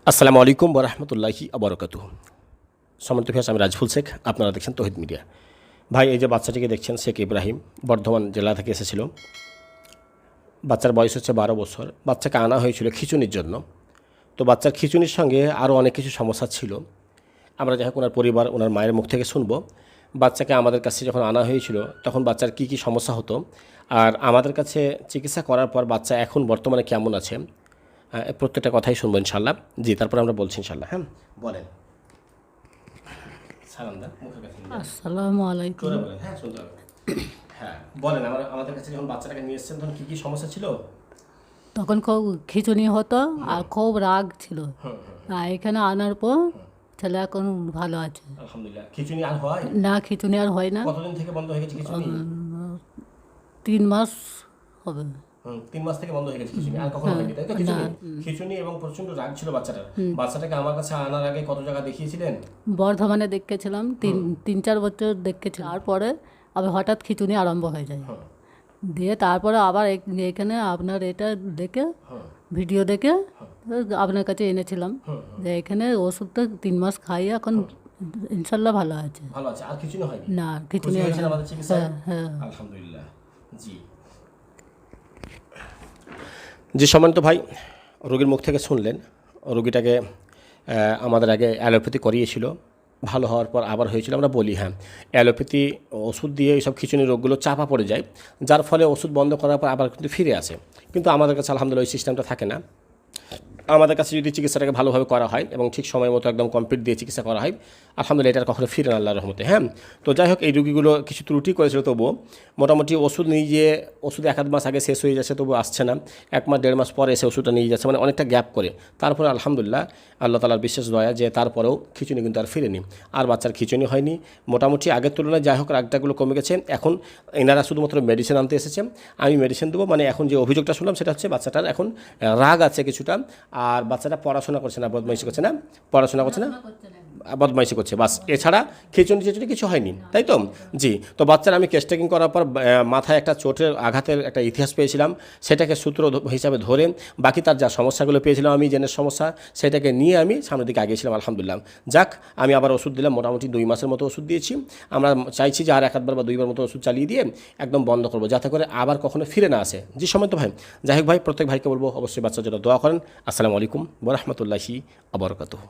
আসসালামু আলাইকুম ওরহমতুল্লাহি আবরকাতুহ। সম্মানিত ভিউয়ার্স, আমি রাজফুল শেখ, আপনারা দেখছেন তৌহিদ মিডিয়া। ভাই, এই যে বাচ্চাটিকে দেখছেন, শেখ ইব্রাহিম বর্ধমান জেলা থেকে এসেছিল। বাচ্চার বয়স হচ্ছে 12 বছর। বাচ্চাকে আনা হয়েছিল খিঁচুনির জন্য। তো বাচ্চার খিঁচুনির সঙ্গে আরও অনেক কিছু সমস্যা ছিল। আমরা যাই হোক ওনার পরিবার, ওনার মায়ের মুখ থেকে শুনবো বাচ্চাকে আমাদের কাছে যখন আনা হয়েছিল তখন বাচ্চার কী কী সমস্যা হতো, আর আমাদের কাছে চিকিৎসা করার পর বাচ্চা এখন বর্তমানে কেমন আছে, প্রত্যেকটা কথাই শুনবো ইনশাল্লাহ। জি, তারপর আমরা বলছি ইনশাল্লাহ। হ্যাঁ, বলেন। সালাম দেন, মুখের কাছে নিয়ে। আসসালামু আলাইকুম। জোরে বলেন, হ্যাঁ শুনতে হবে। হ্যাঁ বলেন, আমাদের কাছে যখন বাচ্চাটাকে নিয়ে এসেছেন তখন কী কী সমস্যা ছিল? তখন খুব খিঁচুনি হতো আর খুব রাগ ছিল। আর এখানে আনার পর ছেলে এখন ভালো আছে। আলহামদুলিল্লাহ। খিঁচুনি আর হয় না, খিঁচুনি আর হয় না। কতদিন থেকে বন্ধ হয়ে গেছে খিঁচুনি? 3 মাস হবে। 3 মাস থেকে বন্ধ হয়ে গেছে খিঁচুনি, আর কখনো হয়নি তাই তো? খিঁচুনি খিঁচুনি এবং প্রচণ্ড রাগ ছিল বাচ্চাটার। বাচ্চাটাকে আমার কাছে আনার আগে কত জায়গা দেখিয়েছিলেন? বর্ধমানে দেখেছিলাম, 3-4 বছর দেখেছিলাম। তারপরে আবার হঠাৎ খিঁচুনি আরম্ভ হয়ে যায়। দিয়ে তারপরে আবার এখানে আপনার এটা দেখে, ভিডিও দেখে আপনার কাছে এনেছিলাম। যে এখানে ওষুধটা 3 মাস খাইয়ে এখন ইনশাল্লাহ ভালো আছে। ভালো আছে, আর খিঁচুনি হয়নি? না, খিঁচুনি খুশি হয়েছেন আমাদের চিকিৎসায়? হ্যাঁ। আলহামদুলিল্লাহ। জি জি, সম্মানিত ভাই, রোগীর মুখ থেকে শুনলেন। রোগীটাকে আমাদের আগে অ্যালোপ্যাথি করিয়েছিল, ভালো হওয়ার পর আবার হয়েছিল। আমরা বলি হ্যাঁ, অ্যালোপ্যাথি ওষুধ দিয়ে এইসব খিঁচুনি রোগগুলো চাপা পড়ে যায়, যার ফলে ওষুধ বন্ধ করার পর আবার কিন্তু ফিরে আসে। কিন্তু আমাদের কাছে আলহামদুলিল্লাহ ওই সিস্টেমটা থাকে না। আমাদের কাছে যদি চিকিৎসাটাকে ভালোভাবে করা হয় এবং ঠিক সময় মতো একদম কমপ্লিট দিয়ে চিকিৎসা করা হয়, আলহামদুলিল্লাহ এটার কখনো ফিরে না আল্লাহর রহমতে। হ্যাঁ, তো যাই হোক, এই রোগীগুলো কিছু ত্রুটি করেছিল, তবুও মোটামুটি ওষুধ নিয়ে গিয়ে ওষুধ 1-1.5 মাস আগে শেষ হয়ে যাচ্ছে, তবু আসছে না। 1 মাস 1.5 মাস পরে এসে ওষুধটা নিয়ে যাচ্ছে, মানে অনেকটা গ্যাপ করে। তারপরে আলহামদুলিল্লাহ আল্লাহ তাআলার বিশেষ দয়া যে তারপরেও খিঁচুনি কিন্তু আর ফিরেনি, আর বাচ্চার খিঁচুনি হয়নি। মোটামুটি আগের তুলনায় যাই হোক রাগটাগুলো কমে গেছে। এখন এনারা শুধুমাত্র মেডিসিন আনতে এসেছে, আমি মেডিসিন দেবো। মানে এখন যে অভিযোগটা শুনলাম সেটা হচ্ছে বাচ্চাটার এখন রাগ আছে কিছুটা, আর বাচ্চাটা পড়াশোনা করছে না, বদমাইশি করছে না, পড়াশোনা করছে না, বদমাইশি করছে, বাস। এছাড়া খিঁচুনি কিছু হয়নি, তাই তো? জি। তো বাচ্চার আমি কেস টেকিং করার পর মাথায় একটা চোটের আঘাতের একটা ইতিহাস পেয়েছিলাম, সেটাকে সূত্র হিসাবে ধরে বাকি তার যা সমস্যাগুলো পেয়েছিলাম আমি, জেনের সমস্যা, সেটাকে নিয়ে আমি সামনের দিকে আগিয়েছিলাম আলহামদুলিল্লাহ। যাক, আমি আবার ওষুধ দিলাম, মোটামুটি 2 মাসের মতো ওষুধ দিয়েছি। আমরা চাইছি যে আর 1-বার বা 2বার মতো ওষুধ চালিয়ে দিয়ে একদম বন্ধ করবো, যাতে করে আবার কখনো ফিরে না আসে। জি সম্মানিত ভাই, যাই হোক ভাই, প্রত্যেক ভাইকে বলবো অবশ্যই বাচ্চার জন্য দোয়া করেন। আসসালামু আলাইকুম ওয়া রাহমাতুল্লাহি ওয়া বারাকাতুহু।